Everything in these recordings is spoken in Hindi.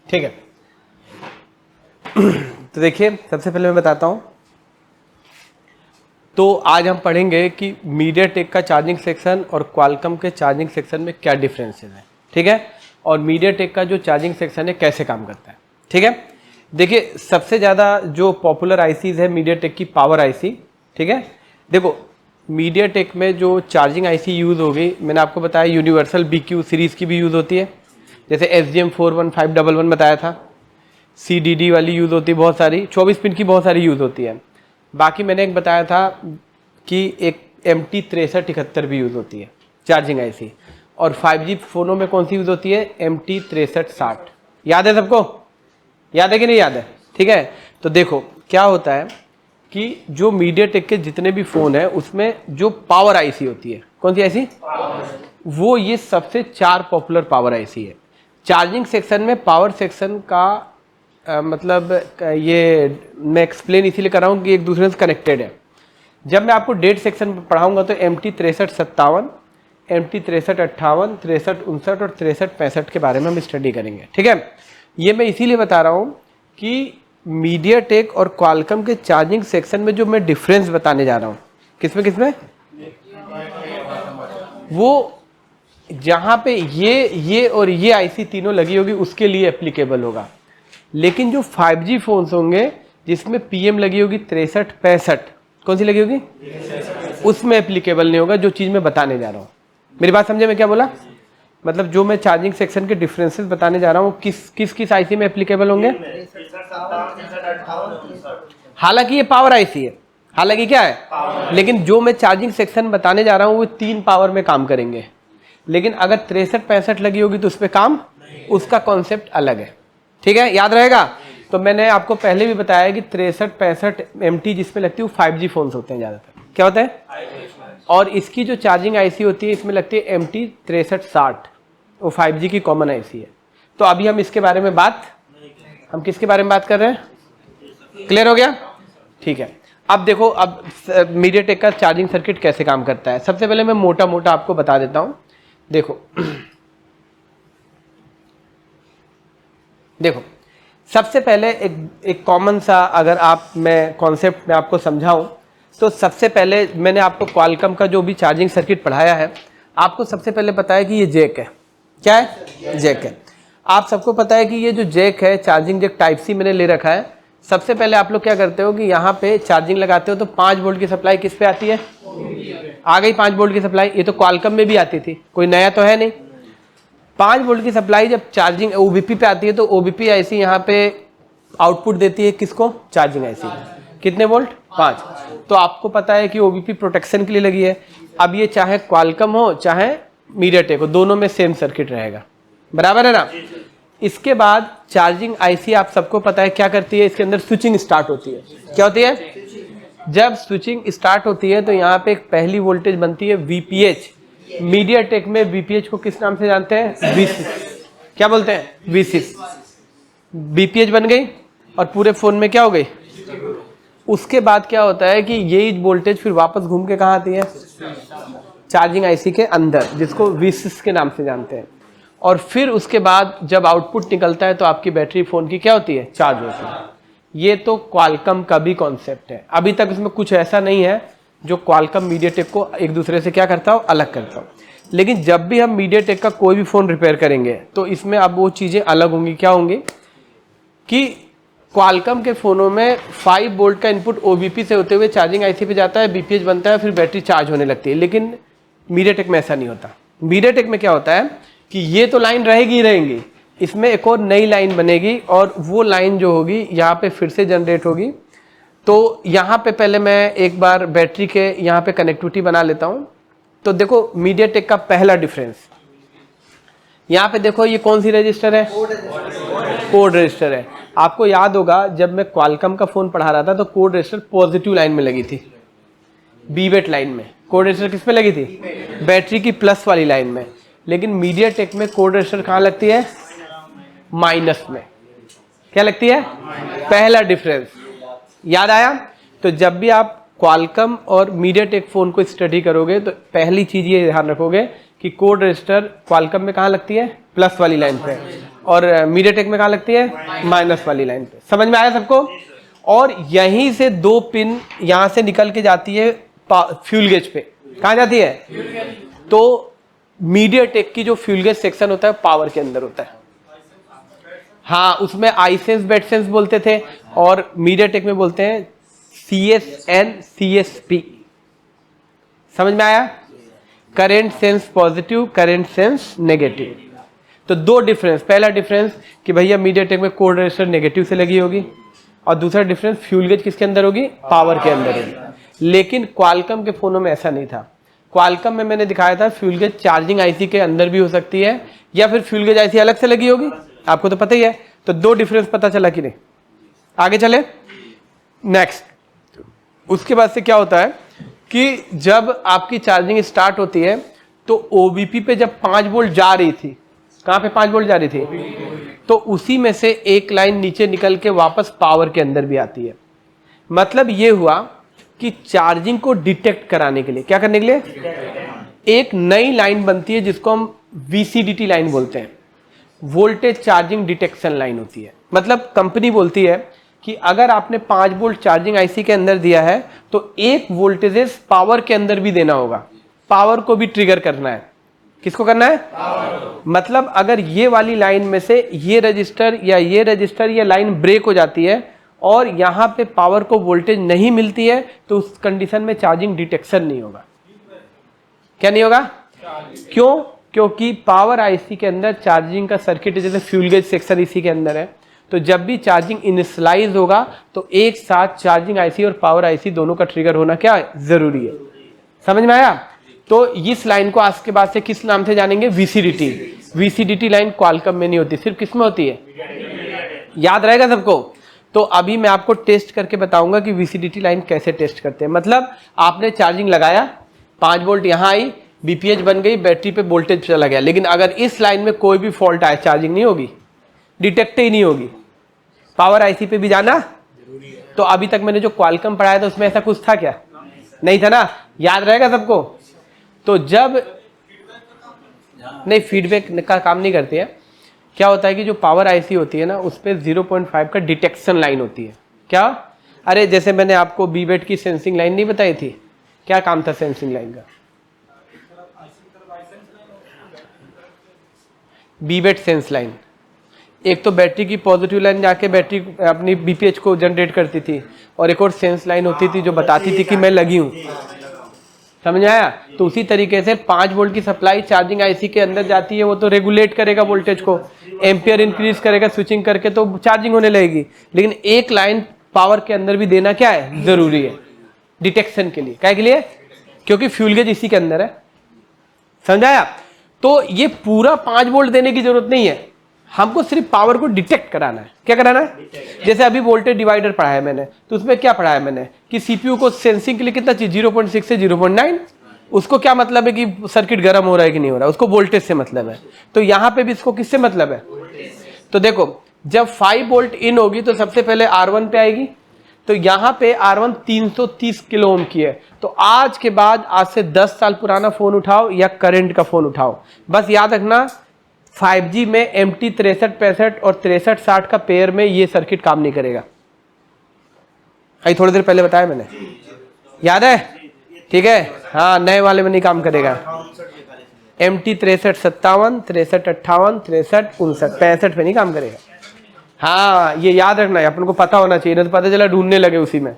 ठीक है। तो देखिए सबसे पहले मैं बताता हूँ, तो आज हम पढ़ेंगे कि मीडियाटेक का चार्जिंग सेक्शन और क्वालकॉम के चार्जिंग सेक्शन में क्या डिफरेंसेस है, ठीक है, और मीडियाटेक का जो चार्जिंग सेक्शन है कैसे काम करता है, ठीक है। देखिए सबसे ज़्यादा जो पॉपुलर आईसीज है मीडियाटेक की पावर आईसी, ठीक है। देखो मीडियाटेक में जो चार्जिंग आईसी यूज़ होगी, मैंने आपको बताया यूनिवर्सल BQ सीरीज़ की भी यूज़ होती है, जैसे SGM41511 बताया था, CDD वाली यूज़ होती है बहुत सारी, 24 पिन की बहुत सारी यूज़ होती है। बाकी मैंने एक बताया था कि एक MT6371 भी यूज़ होती है चार्जिंग आईसी, और 5G फ़ोनों में कौन सी यूज़ होती है, MT6360। याद है सबको, याद है कि नहीं याद है, ठीक है। तो देखो क्या होता है कि जो मीडियाटेक के जितने भी फ़ोन है उसमें जो पावर आईसी होती है, कौन सी आईसी, वो ये सबसे 4 पॉपुलर पावर आईसी है। चार्जिंग सेक्शन में पावर सेक्शन का मतलब ये मैं एक्सप्लेन इसीलिए कर रहा हूँ कि एक दूसरे से कनेक्टेड है। जब मैं आपको डेट सेक्शन में पढ़ाऊंगा तो MT6357, MT6358, 6359 और 6365 के बारे में हम स्टडी करेंगे, ठीक है। ये मैं इसीलिए बता रहा हूँ कि मीडियाटेक और क्वालकॉम के चार्जिंग सेक्शन में जो मैं डिफरेंस बताने जा रहा हूँ, किसमें वो जहाँ पे ये और ये आईसी तीनों लगी होगी उसके लिए एप्लीकेबल होगा। लेकिन जो 5G फोन्स होंगे जिसमें PM लगी होगी 6365, कौन सी लगी होगी, उसमें एप्लीकेबल नहीं होगा जो चीज़ मैं बताने जा रहा हूँ। मेरी बात समझे मैं क्या बोला, मतलब जो मैं चार्जिंग सेक्शन के डिफरेंसेस बताने जा रहा हूँ किस आईसी में एप्लीकेबल होंगे। हालांकि ये पावर आईसी है, हालांकि क्या है, लेकिन जो मैं चार्जिंग सेक्शन बताने जा रहा हूँ वो 3 पावर में काम करेंगे। लेकिन अगर 6365 लगी होगी तो उस पर काम, उसका कॉन्सेप्ट अलग है, ठीक है, याद रहेगा। तो मैंने आपको पहले भी बताया कि 6365 MT जिसमें लगती है वो 5G फोन्स होते हैं ज़्यादातर, क्या होता है, और इसकी जो चार्जिंग आईसी होती है इसमें लगती है MT6360, वो 5G की कॉमन आईसी है। तो अभी हम इसके बारे में हम किसके बारे में बात कर रहे हैं, क्लियर हो गया, ठीक है। अब देखो अब मीडियाटेक का चार्जिंग सर्किट कैसे काम करता है। सबसे पहले मैं मोटा मोटा आपको बता देता हूँ। देखो सबसे पहले एक कॉमन सा अगर मैं कॉन्सेप्ट में आपको समझाऊं तो सबसे पहले मैंने आपको क्वालकॉम का जो भी चार्जिंग सर्किट पढ़ाया है, आपको सबसे पहले पता है कि ये जैक है, क्या है, जैक है। आप सबको पता है कि ये जो जैक है, चार्जिंग जैक टाइप सी मैंने ले रखा है। सबसे पहले आप लोग क्या करते हो कि यहाँ पे चार्जिंग लगाते हो तो 5 वोल्ट की सप्लाई किस पे आती है, आ गई 5 वोल्ट की सप्लाई। ये तो क्वालकॉम में भी आती थी, कोई नया तो है नहीं। 5 वोल्ट की सप्लाई जब चार्जिंग OBP पे आती है तो OBP आईसी यहाँ पे आउटपुट देती है किसको, चार्जिंग आईसी, कितने वोल्ट, 5। तो आपको पता है कि OBP प्रोटेक्शन के लिए लगी है। अब ये चाहे क्वालकॉम हो चाहे मीडियाटेक हो, दोनों में सेम सर्किट रहेगा, बराबर है ना। इसके बाद चार्जिंग आईसी आप सबको पता है क्या करती है, इसके अंदर स्विचिंग स्टार्ट होती है, क्या होती है, जब स्विचिंग स्टार्ट होती है तो यहाँ पे एक पहली वोल्टेज बनती है VPH। मीडियाटेक में VPH को किस नाम से जानते हैं, V6, क्या बोलते हैं, V6। VPH बन गई और पूरे फोन में क्या हो गई। उसके बाद क्या होता है कि यही वोल्टेज फिर वापस घूम के कहाँ आती है, चार्जिंग आईसी के अंदर, जिसको V6 के नाम से जानते हैं। और फिर उसके बाद जब आउटपुट निकलता है तो आपकी बैटरी फोन की क्या होती है, चार्ज होती है। ये तो क्वालकॉम का भी कॉन्सेप्ट है। अभी तक इसमें कुछ ऐसा नहीं है जो क्वालकॉम मीडियाटेक को एक दूसरे से क्या करता हो, अलग करता हो। लेकिन जब भी हम मीडियाटेक का कोई भी फ़ोन रिपेयर करेंगे तो इसमें अब वो चीज़ें अलग होंगी। क्या होंगी कि क्वालकॉम के फ़ोनों में 5 वोल्ट का इनपुट OBP से होते हुए चार्जिंग आईसी पे जाता है, BPH बनता है, फिर बैटरी चार्ज होने लगती है। लेकिन मीडियाटेक में ऐसा नहीं होता। मीडियाटेक में क्या होता है कि ये तो लाइन रहेगी ही रहेंगी, इसमें एक और नई लाइन बनेगी और वो लाइन जो होगी यहाँ पे फिर से जनरेट होगी। तो यहाँ पे पहले मैं एक बार बैटरी के यहाँ पे कनेक्टिविटी बना लेता हूँ। तो देखो मीडियाटेक का पहला डिफरेंस, यहाँ पे देखो ये कौन सी रजिस्टर है, कोड रजिस्टर है। आपको याद होगा जब मैं क्वालकॉम का फ़ोन पढ़ा रहा था तो कोड रजिस्टर पॉजिटिव लाइन में लगी थी, बीवेट लाइन में। कोड रजिस्टर किस में लगी थी, बैटरी की प्लस वाली लाइन में। लेकिन मीडियाटेक में कोड रजिस्टर कहाँ लगती है, माइनस में। क्या लगती है, पहला डिफरेंस, याद आया। तो जब भी आप क्वालकॉम और मीडियाटेक फ़ोन को स्टडी करोगे तो पहली चीज़ ये ध्यान रखोगे कि कोड रजिस्टर क्वालकॉम में कहाँ लगती है, प्लस वाली लाइन पे, और मीडियाटेक में कहाँ लगती है, माइनस वाली लाइन पे। समझ में आया सबको? और यहीं से 2 पिन यहां से निकल के जाती है फ्यूल गेज पे। कहाँ जाती है? तो मीडियाटेक की जो फ्यूल गेज सेक्शन होता है पावर के अंदर होता है। हाँ, उसमें आईसेंस बेडसेंस बोलते थे, और मीडियाटेक में बोलते हैं CSN CSP। समझ में आया? Current sense positive, current sense negative. तो 2 डिफरेंस, पहला डिफरेंस कि भैया मीडियाटेक में कोड रजिस्टर नेगेटिव से लगी होगी, और दूसरा डिफरेंस फ्यूल गेज किसके अंदर होगी, पावर के अंदर होगी। लेकिन क्वालकॉम के फोनों में ऐसा नहीं था। क्वालकॉम में मैंने दिखाया था फ्यूल गेज चार्जिंग आईसी के अंदर भी हो सकती है, या फिर फ्यूल गेज आईसी अलग से लगी होगी, आपको तो पता ही है। तो 2 डिफरेंस पता चला कि नहीं? आगे चले नेक्स्ट। उसके बाद से क्या होता है कि जब आपकी चार्जिंग स्टार्ट होती है तो ओबीपी पे जब 5 वोल्ट जा रही थी, कहां पे 5 वोल्ट जा रही थी, तो उसी में से एक लाइन नीचे निकल के वापस पावर के अंदर भी आती है। मतलब ये हुआ कि चार्जिंग को डिटेक्ट कराने के लिए, क्या करने के लिए, एक नई लाइन बनती है जिसको हम VCDT लाइन बोलते हैं, वोल्टेज चार्जिंग डिटेक्शन लाइन होती है। मतलब कंपनी बोलती है कि अगर आपने 5 वोल्ट चार्जिंग आईसी के अंदर दिया है तो एक वोल्टेजेस पावर के अंदर भी देना होगा, पावर को भी ट्रिगर करना है। किसको करना है? मतलब अगर ये वाली लाइन में से ये रजिस्टर या ये रजिस्टर या लाइन ब्रेक हो जाती है और यहां पे पावर को वोल्टेज नहीं मिलती है तो उस कंडीशन में चार्जिंग डिटेक्शन नहीं होगा। क्या नहीं होगा? क्यों? क्योंकि पावर आईसी के अंदर चार्जिंग का सर्किट जैसे फ्यूल गेज सेक्शन इसी के अंदर है, तो जब भी चार्जिंग इनिशियलाइज होगा तो एक साथ चार्जिंग आईसी और पावर आईसी दोनों का ट्रिगर होना क्या जरूरी है। समझ में आया? तो इस लाइन को आज के बाद से किस नाम से जानेंगे? VCDT। VCDT लाइन क्वालकॉम में नहीं होती, सिर्फ किस में होती है? याद रहेगा सबको? तो अभी मैं आपको टेस्ट करके बताऊंगा कि VCDT लाइन कैसे टेस्ट करते हैं। मतलब आपने चार्जिंग लगाया, 5 वोल्ट यहां आई, बीपीएच बन गई, बैटरी पे वोल्टेज चला गया, लेकिन अगर इस लाइन में कोई भी फॉल्ट आए चार्जिंग नहीं होगी, डिटेक्ट ही नहीं होगी। पावर आईसी पे भी जाना तो अभी तक मैंने जो क्वालकॉम पढ़ाया था उसमें ऐसा कुछ था क्या? नहीं था ना? याद रहेगा सबको? तो जब नहीं, फीडबैक का काम नहीं करती है। क्या होता है कि जो पावर आईसी होती है ना उस पर 0.5 का डिटेक्शन लाइन होती है। क्या? अरे जैसे मैंने आपको बीबेट की सेंसिंग लाइन नहीं बताई थी, क्या काम था सेंसिंग लाइन का? बीबेट सेंस लाइन, एक तो बैटरी की पॉजिटिव लाइन जाके बैटरी अपनी बीपीएच को जनरेट करती थी, और एक और सेंस लाइन होती थी जो बताती थी कि मैं लगी हूं। समझ आया? तो उसी तरीके से 5 वोल्ट की सप्लाई चार्जिंग आईसी के अंदर जाती है, वो तो रेगुलेट करेगा वोल्टेज को, एम्पियर इंक्रीज करेगा स्विचिंग करके तो चार्जिंग होने लगेगी। लेकिन एक लाइन पावर के अंदर भी देना क्या है? जरूरी है डिटेक्शन के लिए। क्या के लिए? क्योंकि फ्यूल गेज इसी के अंदर है। समझाया? तो ये पूरा 5 वोल्ट देने की जरूरत नहीं है, हमको सिर्फ पावर को डिटेक्ट कराना है। क्या कराना है? जैसे अभी वोल्टेज डिवाइडर पढ़ा है मैंने, तो उसमें क्या पढ़ा है मैंने कि सीपीयू को सेंसिंग के लिए कितना चाहिए? 0.6 से 0.9। उसको क्या मतलब है कि सर्किट गर्म हो रहा है कि नहीं हो रहा है, उसको वोल्टेज से मतलब है। तो यहां पे भी इसको किससे मतलब है? तो देखो, जब 5 वोल्ट इन होगी तो सबसे पहले R1 पे आएगी, तो यहां पे R1 330 किलो ओम की है। तो आज के बाद, आज से 10 साल पुराना फोन उठाओ या करंट का फोन उठाओ, बस याद रखना 5G में MT 6365 और 6360 का पेयर में ये सर्किट काम नहीं करेगा। अभी थोड़ी देर पहले बताया मैंने, याद है? ठीक है, हाँ, नए वाले में नहीं काम करेगा। MT 6357, 6358, 6359, 65 पे नहीं काम करेगा। हाँ, ये याद रखना है, अपन को पता होना चाहिए, नहीं तो पता चला ढूंढने लगे उसी में।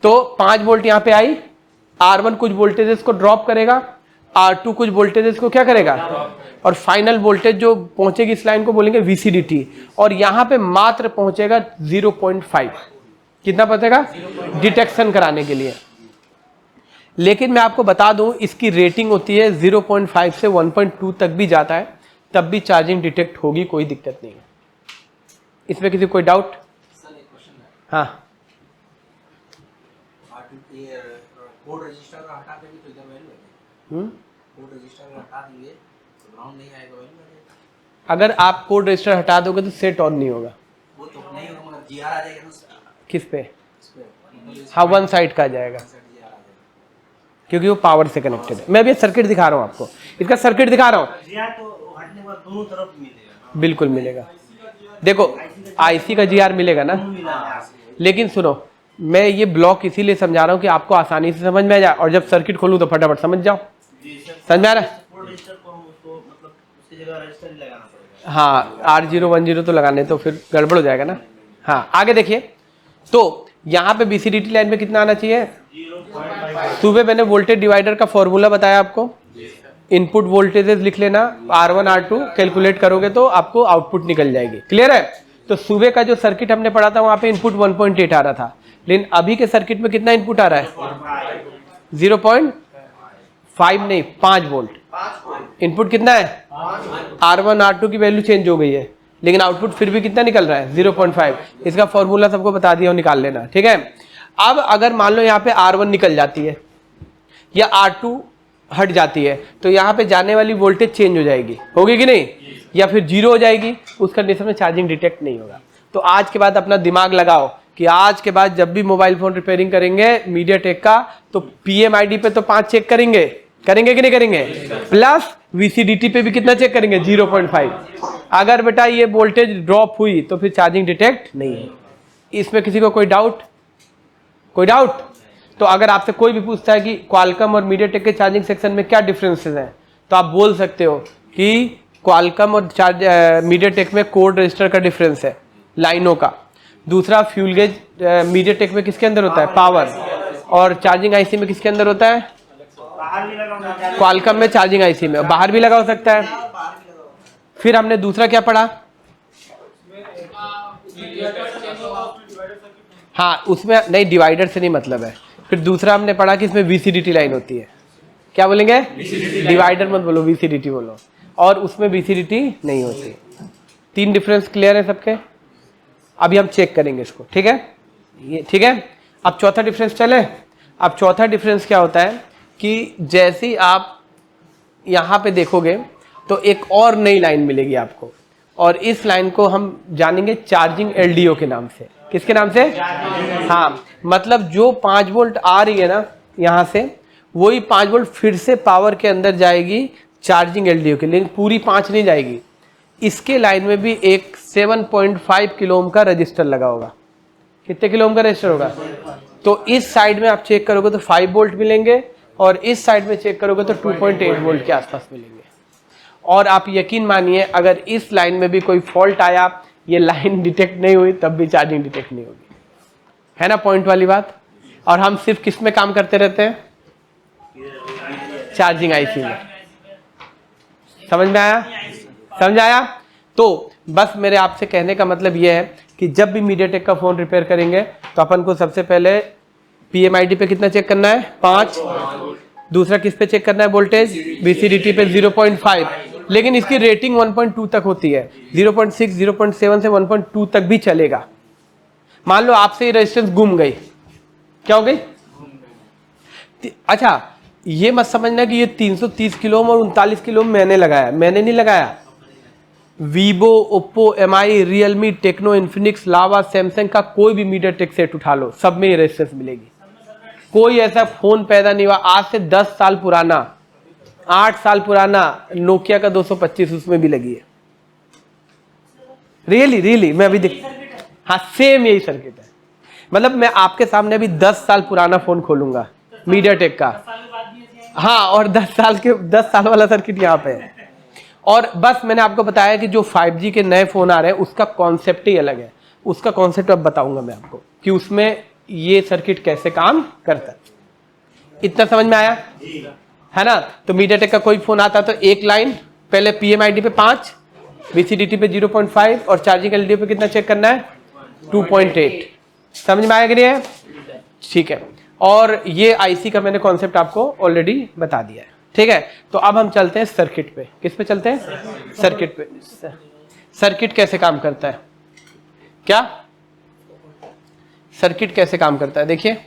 तो 5 वोल्ट यहाँ पे आई, R1 कुछ वोल्टेजेस को ड्रॉप करेगा, R2 कुछ वोल्टेजेस को क्या करेगा, और फाइनल वोल्टेज जो पहुंचेगी इस लाइन को बोलेंगे VCDT, और यहां पे मात्र पहुंचेगा 0.5। कितना पहुंचेगा? डिटेक्शन कराने के लिए। लेकिन मैं आपको बता दूं इसकी रेटिंग होती है 0.5 से 1.2 तक भी जाता है, तब भी चार्जिंग डिटेक्ट होगी, कोई दिक्कत नहीं है। इसमें किसी कोई डाउट? हाँ, कोड रजिस्टर का हटा के भी तो इधर वैल्यू है। कोड रजिस्टर का हटा देंगे तो ग्राउंड नहीं आएगा, वैल्यू है। अगर आप कोड रजिस्टर हटा दोगे तो सेट ऑन नहीं होगा। वो तो नहीं होगा, मगर जीआर आ जाएगा ना। किस पे? इस पे हाँ, वन साइड का आ जाएगा। क्योंकि वो पावर से कनेक्टेड है। मैं अभी सर्किट दिखा रहा हूँ आपको, इसका सर्किट दिखा रहा हूँ। तो हटने के बाद दोनों तरफ मिलेगा। बिल्कुल मिलेगा। देखो आईसी का जीआर मिलेगा ना, लेकिन सुनो मैं ये ब्लॉक इसीलिए समझा रहा हूँ कि आपको आसानी से समझ में आ जाए, और जब सर्किट खोलूँ तो फटाफट समझ जाओ। समझ में आ रहा है? हाँ R010 तो लगाने तो फिर गड़बड़ हो जाएगा ना। हाँ आगे देखिए, तो यहाँ पे BCDT लाइन में कितना आना चाहिए? सुबह मैंने वोल्टेज डिवाइडर का फॉर्मूला बताया आपको, इनपुट वोल्टेजेस लिख लेना, R1 R2 कैलकुलेट करोगे तो आपको आउटपुट निकल जाएगी। क्लियर है? तो सुबह का जो सर्किट हमने पढ़ा था वहां पे इनपुट 1.8 आ रहा था, लेकिन अभी के सर्किट में कितना इनपुट आ रहा है? 0.5 नहीं 5 वोल्ट। इनपुट कितना है? R1 R2 की वैल्यू चेंज हो गई है, लेकिन आउटपुट फिर भी कितना निकल रहा है? 0.5। इसका फॉर्मूला सबको बता दिया, निकाल लेना। ठीक है, अब अगर मान लो यहाँ पे R1 निकल जाती है या R2 हट जाती है, तो यहाँ पे जाने वाली वोल्टेज चेंज हो जाएगी, होगी कि नहीं? या फिर जीरो हो जाएगी, उस कंडीशन में चार्जिंग डिटेक्ट नहीं होगा। तो आज के बाद अपना दिमाग लगाओ कि आज के बाद जब भी मोबाइल फोन रिपेयरिंग करेंगे मीडियाटेक का, तो PMID पे तो 5 चेक करेंगे, करेंगे कि नहीं करेंगे? प्लस VCDT पे भी कितना चेक करेंगे? 0.5। अगर बेटा ये वोल्टेज ड्रॉप हुई तो फिर चार्जिंग डिटेक्ट नहीं है। इसमें किसी को कोई डाउट? कोई डाउट? तो अगर आपसे कोई भी पूछता है कि क्वालकॉम और मीडियाटेक के चार्जिंग सेक्शन में क्या डिफरेंसेस हैं, तो आप बोल सकते हो कि क्वालकॉम और मीडियाटेक में कोड रजिस्टर का डिफरेंस है, लाइनों का। दूसरा फ्यूल गेज मीडियाटेक में किसके अंदर होता है? पावर। और चार्जिंग आईसी में किसके अंदर होता है? क्वालकॉम में चार्जिंग आईसी में, बाहर भी लगा हो सकता है। फिर हमने दूसरा क्या पढ़ा? हाँ उसमें नहीं, डिवाइडर से नहीं मतलब है। फिर दूसरा हमने पढ़ा कि इसमें VCDT लाइन होती है। क्या बोलेंगे? डिवाइडर मत बोलो, VCDT बोलो। और उसमें VCDT नहीं होती। 3 डिफरेंस क्लियर है सबके? अभी हम चेक करेंगे इसको, ठीक है? ये ठीक है। अब चौथा डिफरेंस चले। अब चौथा डिफरेंस क्या होता है कि जैसे ही आप यहाँ पे देखोगे तो एक और नई लाइन मिलेगी आपको, और इस लाइन को हम जानेंगे चार्जिंग LDO के नाम से। किसके नाम से? हाँ, मतलब जो 5 वोल्ट आ रही है ना यहाँ से, वही 5 वोल्ट फिर से पावर के अंदर जाएगी चार्जिंग LDO के, लेकिन पूरी 5 नहीं जाएगी। इसके लाइन में भी एक 7.5 किलो ओम का रजिस्टर लगा होगा। कितने किलो ओम का रजिस्टर होगा? तो इस साइड में आप चेक करोगे तो 5 वोल्ट मिलेंगे, और इस साइड में चेक करोगे तो 2.8 वोल्ट के आसपास मिलेंगे। और आप यकीन मानिए अगर इस लाइन में भी कोई फॉल्ट आया, ये लाइन डिटेक्ट नहीं हुई, तब भी चार्जिंग डिटेक्ट नहीं होगी। है ना पॉइंट वाली बात? और हम सिर्फ किस में काम करते रहते हैं? चार्जिंग आईसी में। समझ में आया? समझ आया? तो बस मेरे आपसे कहने का मतलब यह है कि जब भी मीडियाटेक का फोन रिपेयर करेंगे तो अपन को सबसे पहले PMID पे कितना चेक करना है? 5। दूसरा किस पे चेक करना है वोल्टेज? VCDT पे 0.5, लेकिन इसकी रेटिंग 1.2 तक होती है। 0.6, 0.7 से 1.2 तक भी चलेगा। मान लो आपसे ये रेजिस्टेंस गुम गई, क्या हो गई? अच्छा ये मत समझना कि ये 330 किलो ओम और 39 किलो ओम मैंने लगाया, मैंने नहीं लगाया। Vivo, Oppo, MI, Realme, Tecno, Infinix, Lava, Samsung का कोई भी मीडियाटेक सेट उठा लो, सब में ये रेजिस्टेंस मिलेगी। कोई ऐसा फोन पैदा नहीं हुआ आज से 10 साल पुराना, 8 साल पुराना नोकिया का 225 उसमें भी लगी है। रियली मैं अभी देख, हाँ सेम यही सर्किट है। मतलब मैं आपके सामने अभी 10 साल पुराना फोन खोलूंगा मीडियाटेक का, हाँ, और 10 साल वाला सर्किट यहाँ पे है। और बस मैंने आपको बताया कि जो 5G के नए फोन आ रहे हैं उसका कॉन्सेप्ट ही अलग है। उसका कॉन्सेप्ट अब बताऊंगा मैं आपको कि उसमें ये सर्किट कैसे काम करता है। इतना समझ में आया? है ना? तो मीडियाटेक का कोई फोन आता तो एक लाइन पहले PMID पे 5, VCDT पे 0.5 और चार्जिंग LDO पे कितना चेक करना है? 2.8। समझ में आया कि नहीं है? ठीक है। और ये आईसी का मैंने कॉन्सेप्ट आपको ऑलरेडी बता दिया है। ठीक है, तो अब हम चलते हैं सर्किट पे। किस पे चलते हैं? सर्किट पे। सर्किट कैसे काम करता है? क्या सर्किट कैसे काम करता है? देखिए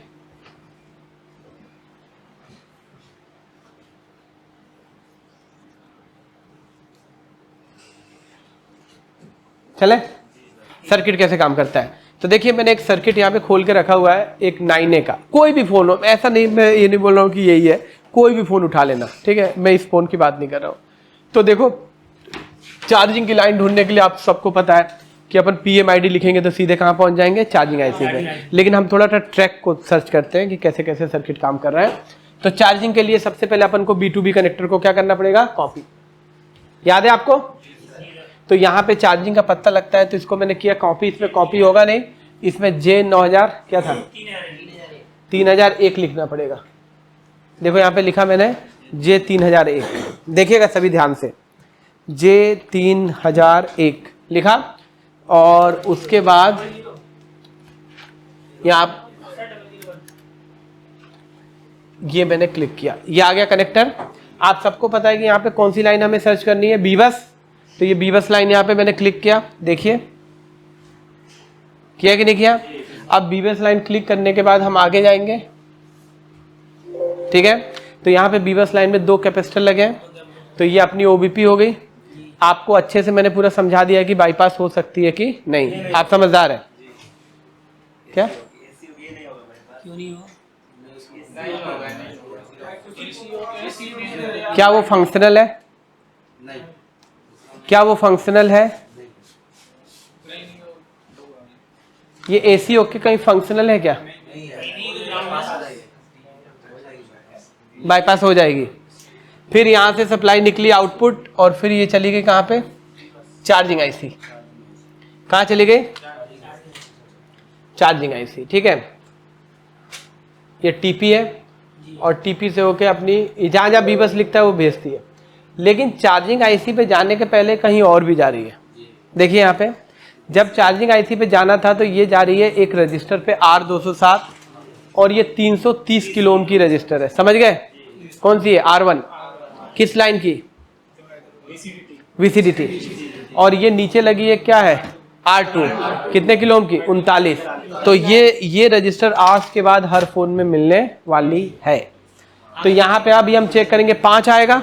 चले, सर्किट कैसे काम करता है। तो देखिए मैंने एक सर्किट यहाँ पे खोल के रखा हुआ है, एक 9A का, कोई भी फ़ोन हो, ऐसा नहीं, मैं ये नहीं बोल रहा हूँ कि यही है, कोई भी फ़ोन उठा लेना, ठीक है, मैं इस फ़ोन की बात नहीं कर रहा हूँ। तो देखो चार्जिंग की लाइन ढूंढने के लिए आप सबको पता है कि अपन PMID लिखेंगे तो सीधे कहाँ पहुँच जाएंगे, चार्जिंग IC पे। लेकिन हम थोड़ा सा ट्रैक को सर्च करते हैं कि कैसे कैसे सर्किट काम कर रहा है। तो चार्जिंग के लिए सबसे पहले अपन को B2B कनेक्टर को क्या करना पड़ेगा, कॉपी, याद है आपको। तो यहाँ पे चार्जिंग का पत्ता लगता है, तो इसको मैंने किया कॉपी, इसमें कॉपी होगा नहीं, इसमें J9000 क्या था, 3001 लिखना पड़ेगा। देखो यहाँ पे लिखा मैंने J3001, देखिएगा सभी ध्यान से, J3001 लिखा, और उसके बाद यहाँ ये मैंने क्लिक किया, ये आ गया कनेक्टर। आप सबको पता है कि यहाँ पे कौन सी लाइन हमें सर्च करनी है, बीबस, तो ये बीबस लाइन यहाँ पे मैंने क्लिक किया, देखिए किया कि नहीं किया। अब बीबस लाइन क्लिक करने के बाद हम आगे जाएंगे, ठीक है। तो यहाँ पे बीबस लाइन में 2 कैपेसिटर लगे हैं, तो ये अपनी OBP हो गई। आपको अच्छे से मैंने पूरा समझा दिया कि बाईपास हो सकती है कि नहीं, आप समझदार है क्या, क्यों नहीं हो? क्या वो फंक्शनल है, नहीं, क्या वो फंक्शनल है, ये AC ओके कहीं फंक्शनल है क्या, बाईपास हो जाएगी। फिर यहाँ से सप्लाई निकली आउटपुट, और फिर ये चली गई कहाँ पे, चार्जिंग IC, कहाँ चली गई, चार्जिंग IC, ठीक है। ये TP है, और TP से होके अपनी जहाँ जहाँ बीबस लिखता है वो भेजती है। लेकिन चार्जिंग IC पे जाने के पहले कहीं और भी जा रही है। देखिए यहाँ पे जब चार्जिंग IC पे जाना था तो ये जा रही है एक रजिस्टर पे R207, और ये 330 किलो ओम की रजिस्टर है, समझ गए, कौन सी है, R1, किस लाइन की, VCDT, और ये नीचे लगी है क्या है, R2, कितने किलो ओम की, 39। तो ये रजिस्टर आज के बाद हर फोन में मिलने वाली है। तो यहाँ पे अभी हम चेक करेंगे 5 आएगा,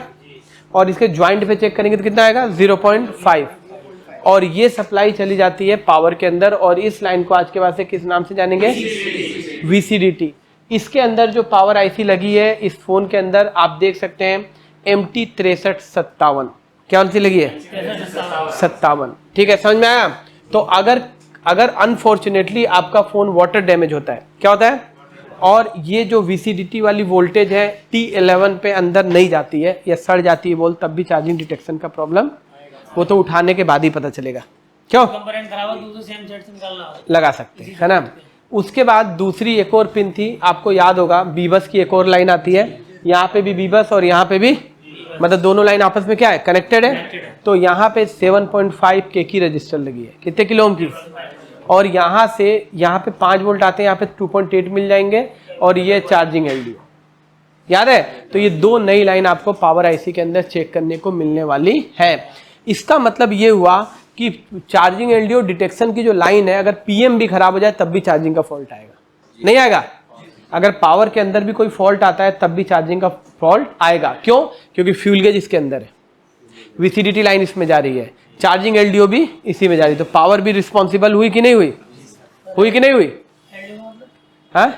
और इसके ज्वाइंट पे चेक करेंगे तो कितना आएगा, 0.5, और ये सप्लाई चली जाती है पावर के अंदर, और इस लाइन को आज के बाद से किस नाम से जानेंगे, VCDT। इसके अंदर जो पावर IC लगी है इस फोन के अंदर, आप देख सकते हैं MT6357, क्या सी लगी है, 57, ठीक है, समझ में आया। तो अगर अनफॉर्चुनेटली आपका फोन वाटर डैमेज होता है, क्या होता है, और ये जो VCDT वाली वोल्टेज है T11 पे अंदर नहीं जाती है या सड़ जाती है बोल, तब भी चार्जिंग डिटेक्शन का प्रॉब्लम, वो तो उठाने के बाद ही पता चलेगा, क्यों, लगा सकते हैं, है ना। उसके बाद दूसरी एक और पिन थी, आपको याद होगा, बीबस की एक और लाइन आती है, यहाँ पे भी बीबस और यहाँ पे भी, मतलब दोनों लाइन आपस में क्या है, कनेक्टेड है। तो यहाँ पे 7.5K की रजिस्टर लगी है, कितने किलो ओम की, और यहाँ से यहाँ पे 5 वोल्ट आते हैं, यहाँ पे 2.8 मिल जाएंगे, और ये चार्जिंग LDO, याद है। तो ये 2 नई लाइन आपको पावर IC के अंदर चेक करने को मिलने वाली है। इसका मतलब ये हुआ कि चार्जिंग LDO डिटेक्शन की जो लाइन है, अगर PM भी खराब हो जाए तब भी चार्जिंग का फॉल्ट आएगा, नहीं आएगा। अगर पावर के अंदर भी कोई फॉल्ट आता है तब भी चार्जिंग का फॉल्ट आएगा, क्यों, क्योंकि फ्यूल गेज इसके अंदर है, VCDT लाइन इसमें जा रही है, चार्जिंग LDO भी इसी में जा रही है। तो पावर भी रिस्पॉन्सिबल हुई कि नहीं हुई, हुई कि नहीं हुई, हाँ।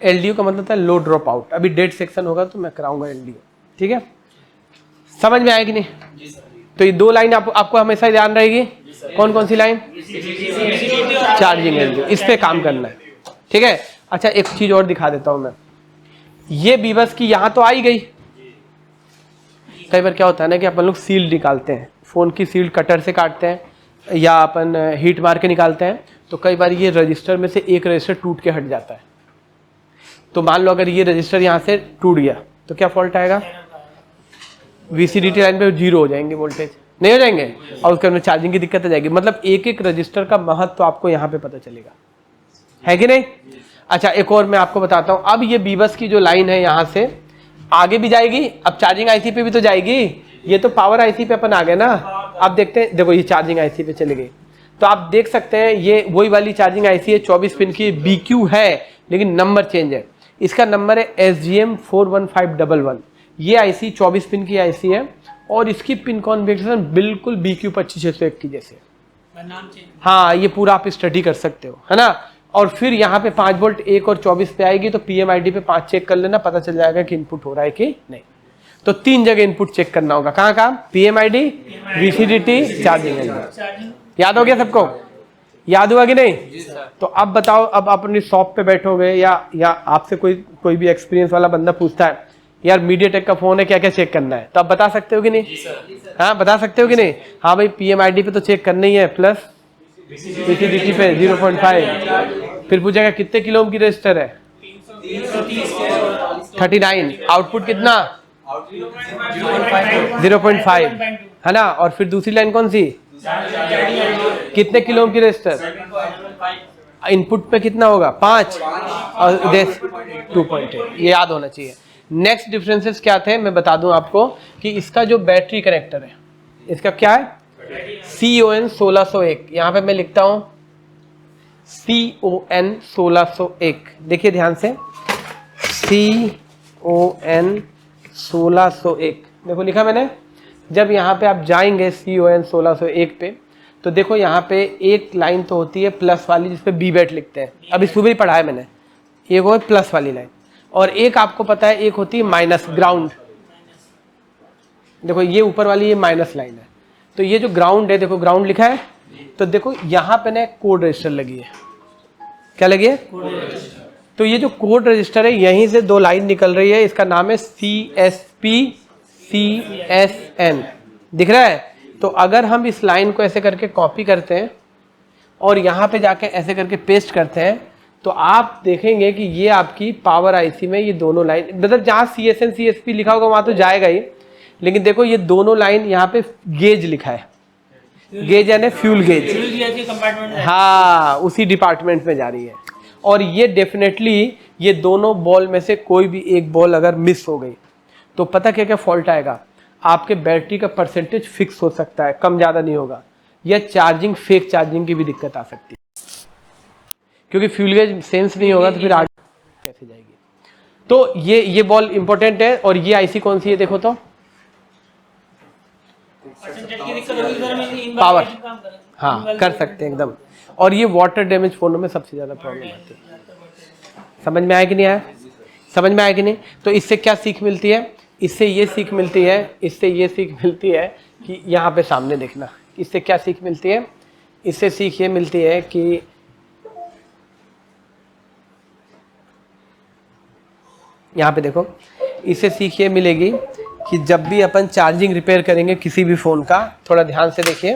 LDO का मतलब था लो ड्रॉप आउट, अभी डेड सेक्शन होगा तो मैं कराऊंगा LDO, ठीक है, समझ में आया कि नहीं। तो ये 2 लाइन आपको हमेशा ध्यान रहेगी, कौन कौन सी लाइन, चार्जिंग LDO, इस पे काम करना है, ठीक है। अच्छा एक चीज और दिखा देता हूं मैं, ये बीबस की यहाँ तो आई गई। कई बार क्या होता है ना कि अपन लोग सील निकालते हैं, फोन की सील कटर से काटते हैं या अपन हीट मार के निकालते हैं, तो कई बार ये रजिस्टर में से एक रजिस्टर टूट के हट जाता है। तो मान लो अगर ये रजिस्टर यहाँ से टूट गया तो क्या फॉल्ट आएगा, VCDT लाइन पे 0 हो जाएंगे, वोल्टेज नहीं हो जाएंगे, और उसके अंदर चार्जिंग की दिक्कत आ जाएगी। मतलब एक एक रजिस्टर का महत्व तो आपको यहाँ पे पता चलेगा, है कि नहीं। अच्छा एक और मैं आपको बताता हूँ, अब ये बीबस की जो लाइन है यहाँ से आगे भी जाएगी, अब चार्जिंग IC पे भी तो जाएगी, ये तो पावर IC पे अपन आ गए ना। अब देखते हैं, देखो ये चार्जिंग IC पे चले गई, तो आप देख सकते हैं ये वही वाली चार्जिंग IC है, 24 पिन की, BQ है लेकिन नंबर चेंज है, इसका नंबर है SGM 41511। ये IC 24 पिन की IC है, और इसकी पिन कॉन्फ़िगरेशन बिल्कुल BQ 25601 की जैसे, हाँ, ये पूरा आप स्टडी कर सकते हो, है ना। और फिर यहाँ पे 5 वोल्ट 1 और 24 पे आएगी, तो PMID पे 5 चेक कर लेना, पता चल जाएगा कि इनपुट हो रहा है कि नहीं। तो 3 जगह इनपुट चेक करना होगा, कहाँ कहाँ? PMID, VCDT, charging element. याद हो गया सबको? याद हुआ कि नहीं? तो अब बताओ, अब अपनी शॉप पे बैठोगे या आपसे कोई भी एक्सपीरियंस वाला बंदा पूछता है यार MediaTek का फोन है, क्या क्या चेक करना है, तो आप बता सकते हो कि नहीं? हाँ, बता सकते हो कि नहीं? हाँ भाई, PMID पे तो चेक करना ही है, प्लस VCDT पे 0.5। फिर पूछेगा कितने किलो ओम की रजिस्टर है? 39। आउटपुट कितना? 0.5, है ना। और फिर दूसरी लाइन कौन सी? कितने किलो ओम की रजिस्टर? इनपुट पे कितना होगा? 5 और 2.8। ये याद होना चाहिए। नेक्स्ट डिफरेंसेस क्या थे मैं बता दूं आपको, कि इसका जो बैटरी कनेक्टर है, इसका क्या है? CON 1601। यहां पे मैं लिखता हूं CON 1601। देखिए ध्यान से, CON 1601 देखो लिखा मैंने। जब यहाँ पे आप जाएंगे CON 1601 पे, तो देखो यहाँ पे एक लाइन तो होती है प्लस वाली, जिसपे BBAT लिखते हैं, अभी सुबह ही पढ़ा है मैंने। एक वो प्लस वाली लाइन, और एक आपको पता है एक होती है माइनस, ग्राउंड। देखो ये ऊपर वाली ये माइनस लाइन है, तो ये जो ग्राउंड है, देखो ग्राउंड लिखा है, तो देखो यहाँ पे ना कोड रजिस्टर लगी है। क्या लगी है? तो ये जो कोड रजिस्टर है, यहीं से 2 लाइन निकल रही है, इसका नाम है CSP CSN। दिख रहा है? तो अगर हम इस लाइन को ऐसे करके कॉपी करते हैं और यहाँ पे जाके ऐसे करके पेस्ट करते हैं, तो आप देखेंगे कि ये आपकी पावर आईसी में ये दोनों लाइन, मतलब जहाँ CSN CSP लिखा होगा वहाँ तो जाएगा ही, लेकिन देखो ये दोनों लाइन यहाँ पे गेज लिखा है, गेज यानी फ्यूल गेज, हाँ उसी डिपार्टमेंट में जा रही है। और ये डेफिनेटली ये दोनों बॉल में से कोई भी एक बॉल अगर मिस हो गई, तो पता क्या क्या फॉल्ट आएगा? आपके बैटरी का परसेंटेज फिक्स हो सकता है, कम ज़्यादा नहीं होगा, या चार्जिंग फेक चार्जिंग की भी दिक्कत आ सकती है, क्योंकि फ्यूल गेज सेंस नहीं होगा तो फिर आगे कैसे जाएगी। तो ये बॉल इंपॉर्टेंट है। और ये आईसी कौन सी है देखो तो? पावर, हाँ कर सकते हैं एकदम। और ये वाटर डैमेज फोनों में सबसे ज़्यादा प्रॉब्लम आती है। समझ में आया कि नहीं आया? समझ में आया कि नहीं? तो इससे क्या सीख मिलती है? इससे ये सीख मिलती है, इससे ये सीख मिलती है कि यहाँ पे सामने देखना। इससे क्या सीख मिलती है? इससे सीख ये मिलती है कि यहाँ पे देखो, इससे सीख ये मिलेगी कि जब भी अपन चार्जिंग रिपेयर करेंगे किसी भी फ़ोन का, थोड़ा ध्यान से देखिए,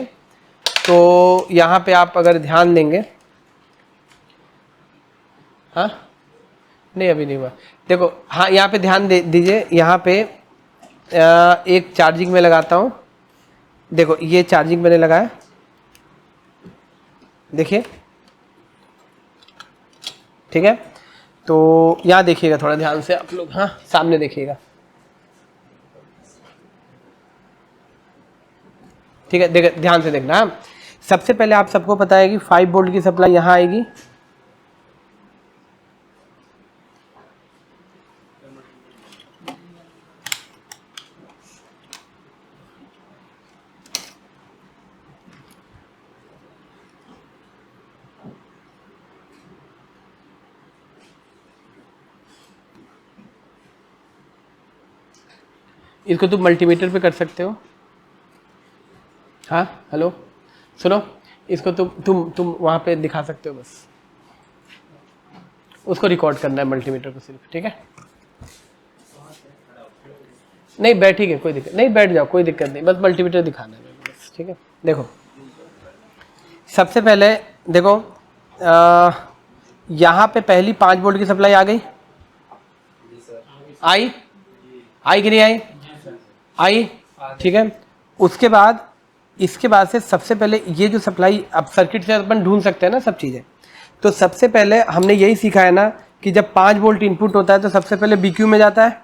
तो यहाँ पे आप अगर ध्यान देंगे, हाँ नहीं अभी नहीं हुआ, देखो हाँ यहाँ पे ध्यान दीजिए। यहाँ पे एक चार्जिंग में लगाता हूँ, देखो ये चार्जिंग मैंने लगाया, देखिए ठीक है। तो यहाँ देखिएगा थोड़ा ध्यान से आप लोग, हाँ सामने देखिएगा, ठीक है। देख ध्यान से देखना। सबसे पहले आप सबको पता है कि 5 वोल्ट की सप्लाई यहाँ आएगी, इसको तुम मल्टीमीटर पे कर सकते हो। हाँ हेलो सुनो, इसको तुम वहाँ पे दिखा सकते हो, बस उसको रिकॉर्ड करना है मल्टीमीटर को सिर्फ, ठीक है। नहीं बैठिए, कोई दिक्कत नहीं, बैठ जाओ कोई दिक्कत नहीं, बस मल्टीमीटर दिखाना है बस, ठीक है। देखो सबसे पहले देखो यहाँ पे पहली 5 वोल्ट की सप्लाई आ गई, आई कि नहीं आई, ठीक है। उसके बाद इसके बाद से सबसे पहले ये जो सप्लाई, अब सर्किट से अपन ढूंढ सकते हैं ना सब चीज़ें, तो सबसे पहले हमने यही सीखा है ना कि जब 5 वोल्ट इनपुट होता है तो सबसे पहले BQ में जाता है।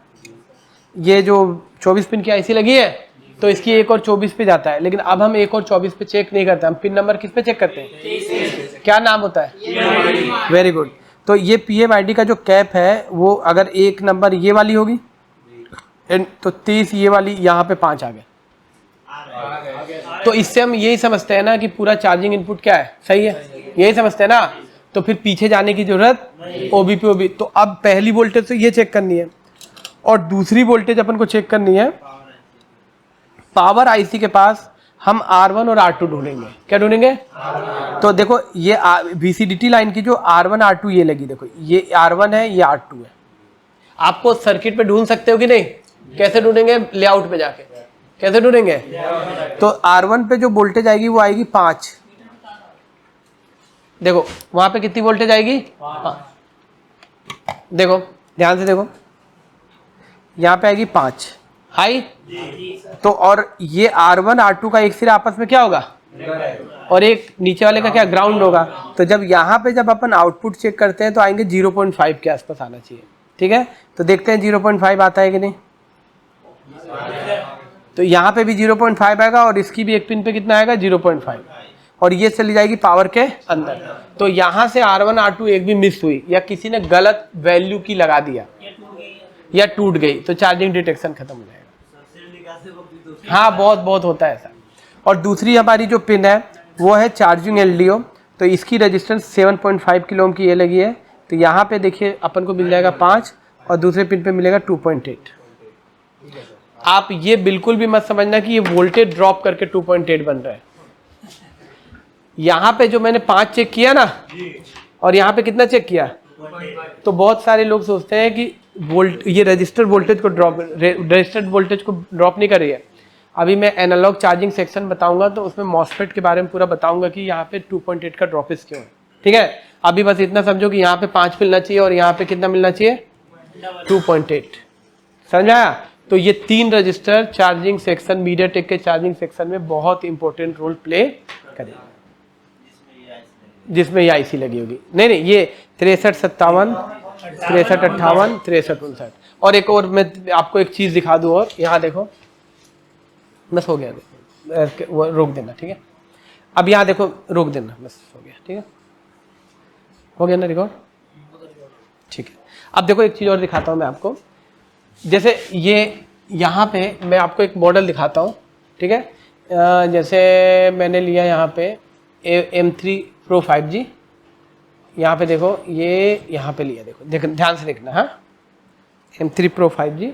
ये जो 24 पिन की आईसी लगी है तो इसकी 1 और 24 पे जाता है, लेकिन अब हम 1 और 24 पे चेक नहीं करते, हम पिन नंबर किस पे चेक करते हैं? क्या नाम होता है? Very good. तो ये PMID का जो कैप है वो अगर 1 नंबर ये वाली होगी तो 30 ये वाली, यहाँ पे 5 आ गए, तो इससे हम यही समझते हैं ना कि पूरा चार्जिंग इनपुट क्या है, सही है, यही समझते हैं ना। तो फिर पीछे जाने की जरूरत ओबी। तो अब पहली वोल्टेज तो ये चेक करनी है और दूसरी वोल्टेज अपन को चेक करनी है पावर आईसी के पास। हम R1 और R2 ढूंढेंगे। क्या ढूंढेंगे? तो देखो ये VCDT लाइन की जो R1 R2 ये लगी, देखो ये R1 है, ये R2 है। आपको सर्किट पे ढूंढ सकते हो कि नहीं? कैसे ढूंढेंगे? लेआउट पे जाके। कैसे ढूंढेंगे? तो R1 पे जो वोल्टेज आएगी वो आएगी 5। देखो वहां पे कितनी वोल्टेज आएगी? 5। देखो ध्यान से देखो, यहाँ पे आएगी 5 हाई। तो और ये R1 R2 का एक सिरा आपस में क्या होगा? और एक नीचे वाले का क्या? ग्राउंड होगा। तो जब यहाँ पे जब अपन आउटपुट चेक करते हैं तो आएंगे 0.5 के आसपास आना चाहिए। ठीक है, तो देखते हैं 0.5 आता है कि नहीं। तो यहाँ पे भी 0.5 आएगा और इसकी भी एक पिन पे कितना आएगा? 0.5। और ये चली जाएगी पावर के अंदर। तो यहाँ से R1 R2 एक भी मिस हुई या किसी ने गलत वैल्यू की लगा दिया या टूट गई तो चार्जिंग डिटेक्शन खत्म हो जाएगा। हाँ बहुत होता है ऐसा। और दूसरी हमारी जो पिन है वो है चार्जिंग LDO। तो इसकी रेजिस्टेंस 7.5 किलो ओम की ये लगी है। तो यहाँ पे देखिए अपन को मिल जाएगा 5 और दूसरे पिन पे मिलेगा 2.8। आप ये बिल्कुल भी मत समझना कि ये वोल्टेज ड्रॉप करके 2.8 बन रहा है। यहाँ पे जो मैंने 5 चेक किया ना और यहाँ पे कितना चेक किया, तो बहुत सारे लोग सोचते हैं कि ये रजिस्टर वोल्टेज को रजिस्टर्ड वोल्टेज को ड्रॉप नहीं कर रही है। अभी मैं एनालॉग चार्जिंग सेक्शन बताऊंगा तो उसमें मॉसफेट के बारे में पूरा बताऊंगा कि यहाँ पे 2.8 का ड्रॉपिस क्यों है। ठीक है, अभी बस इतना समझो कि यहाँ पे 5 मिलना चाहिए और यहाँ पे कितना मिलना चाहिए? 2.8। समझ आया? तो ये 3 रजिस्टर चार्जिंग सेक्शन मीडियाटेक के चार्जिंग सेक्शन में बहुत इंपॉर्टेंट रोल प्ले करेगा, जिसमें ये आईसी लगी होगी। नहीं ये 63 57 63 58 63 59। और एक और मैं आपको एक चीज दिखा दूं, और यहाँ देखो, बस हो गया, वो रोक देना। ठीक है, अब यहाँ देखो, रोक देना, बस हो गया। ठीक है, हो गया ना रिकॉर्ड? ठीक है, अब देखो एक चीज और दिखाता हूँ मैं आपको। जैसे ये यहाँ पे मैं आपको एक मॉडल दिखाता हूँ। ठीक है, जैसे मैंने लिया यहाँ पे M3 Pro 5G। यहाँ पे देखो, ये यहाँ पे लिया, देखो ध्यान से देखना। हाँ, M3 Pro 5G।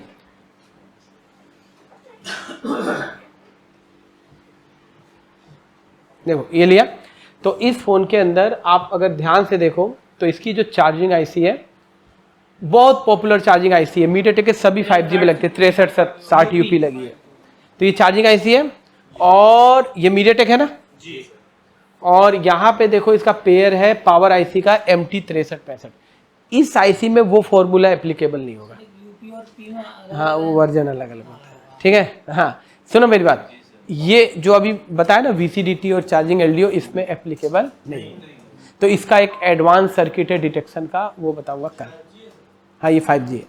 देखो ये लिया। तो इस फोन के अंदर आप अगर ध्यान से देखो तो इसकी जो चार्जिंग आईसी है बहुत पॉपुलर चार्जिंग आईसी है। मीडियाटेक के सभी 5G में लगते हैं। 6360 UP लगी है। तो ये चार्जिंग आईसी है और ये मीडियाटेक है ना जी। और यहाँ पे देखो इसका पेयर है पावर आईसी का MT 6365। इस आईसी में वो फॉर्मूला एप्लीकेबल नहीं होगा। हाँ, वो वर्जन अलग अलग होता है। ठीक है, हाँ सुनो मेरी बात, ये जो अभी बताया ना VCDT और चार्जिंग LDO, इसमें एप्लीकेबल नहीं है। तो इसका एक एडवांस सर्किट है डिटेक्शन का, वो बताऊंगा कल। हाँ, ये 5G है।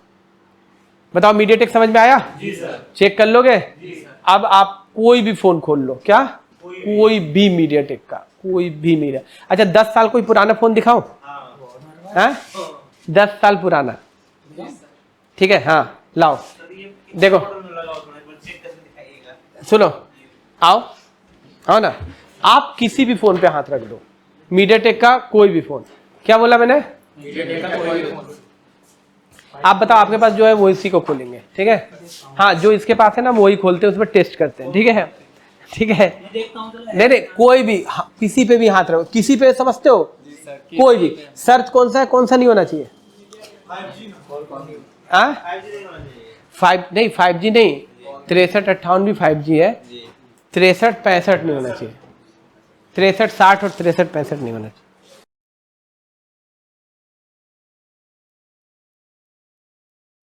बताओ मीडियाटेक समझ में आया? जी सर। चेक कर लोगे? जी सर। अब आप कोई भी फोन खोल लो, क्या कोई भी मीडियाटेक का, कोई भी मीडिया। अच्छा 10 साल कोई पुराना फोन दिखाओ? हाँ 10 साल पुराना। ठीक है, हाँ लाओ, देखो सुनो, आओ ना, आप किसी भी फोन पे हाथ रख दो, मीडियाटेक का कोई भी फोन। क्या बोला मैंने? मीडियाटेक का कोई भी फोन। आप बताओ, आपके पास जो है वो इसी को खोलेंगे। ठीक है, हाँ जो इसके पास है ना वही खोलते हैं, उसमें टेस्ट करते हैं। ठीक है, ठीक है, नहीं कोई भी, किसी पे भी हाथ रखो, किसी पे समझते हो? कोई भी। शर्त कौन सा है, कौन सा नहीं होना चाहिए? 5G नहीं, 6358 भी 5G है। 6365 नहीं होना चाहिए। 6360 और 6365 नहीं होना चाहिए।